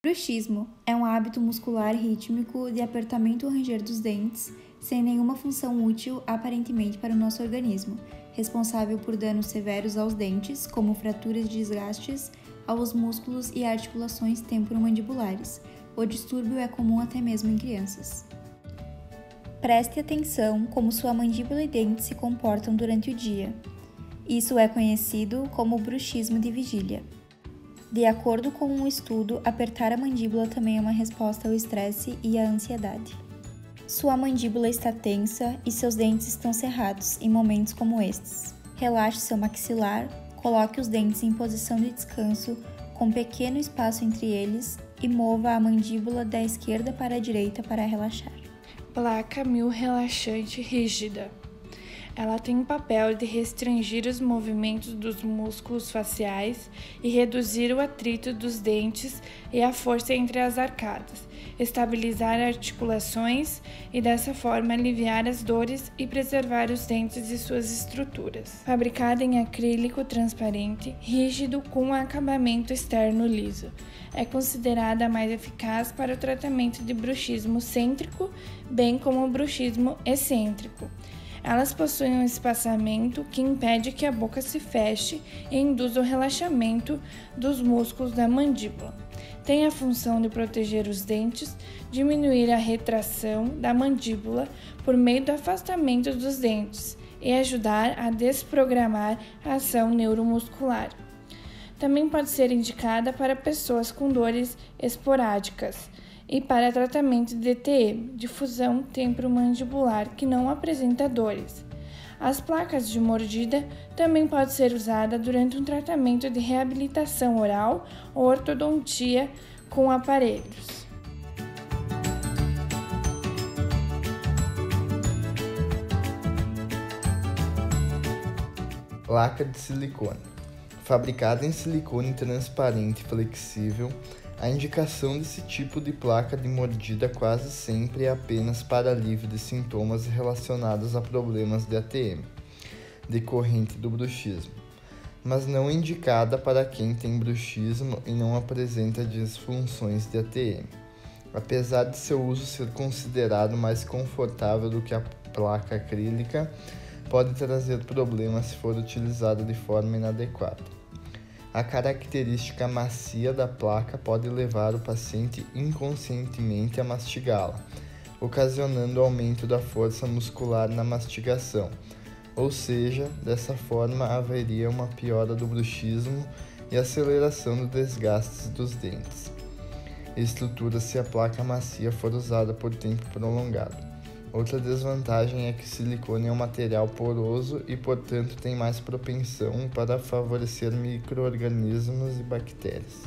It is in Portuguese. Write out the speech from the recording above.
Bruxismo é um hábito muscular rítmico de apertamento ou ranger dos dentes, sem nenhuma função útil aparentemente para o nosso organismo, responsável por danos severos aos dentes, como fraturas e desgastes aos músculos e articulações temporomandibulares. O distúrbio é comum até mesmo em crianças. Preste atenção como sua mandíbula e dentes se comportam durante o dia. Isso é conhecido como bruxismo de vigília. De acordo com um estudo, apertar a mandíbula também é uma resposta ao estresse e à ansiedade. Sua mandíbula está tensa e seus dentes estão cerrados em momentos como estes. Relaxe seu maxilar, coloque os dentes em posição de descanso, com pequeno espaço entre eles, e mova a mandíbula da esquerda para a direita para relaxar. Placa mil relaxante rígida. Ela tem o papel de restringir os movimentos dos músculos faciais e reduzir o atrito dos dentes e a força entre as arcadas, estabilizar articulações e dessa forma aliviar as dores e preservar os dentes e suas estruturas. Fabricada em acrílico transparente, rígido com acabamento externo liso, é considerada a mais eficaz para o tratamento de bruxismo cêntrico, bem como o bruxismo excêntrico. Elas possuem um espaçamento que impede que a boca se feche e induz o relaxamento dos músculos da mandíbula. Tem a função de proteger os dentes, diminuir a retração da mandíbula por meio do afastamento dos dentes e ajudar a desprogramar a ação neuromuscular. Também pode ser indicada para pessoas com dores esporádicas e para tratamento de DTE, difusão temporomandibular, que não apresenta dores. As placas de mordida também podem ser usadas durante um tratamento de reabilitação oral ou ortodontia com aparelhos. Placa de silicone. Fabricada em silicone transparente e flexível, a indicação desse tipo de placa de mordida quase sempre é apenas para alívio de sintomas relacionados a problemas de ATM, decorrente do bruxismo, mas não indicada para quem tem bruxismo e não apresenta disfunções de ATM. Apesar de seu uso ser considerado mais confortável do que a placa acrílica, pode trazer problemas se for utilizada de forma inadequada. A característica macia da placa pode levar o paciente inconscientemente a mastigá-la, ocasionando aumento da força muscular na mastigação, ou seja, dessa forma haveria uma piora do bruxismo e aceleração do desgaste dos dentes. Estrutura se a placa macia for usada por tempo prolongado. Outra desvantagem é que o silicone é um material poroso e, portanto, tem mais propensão para favorecer micro-organismos e bactérias.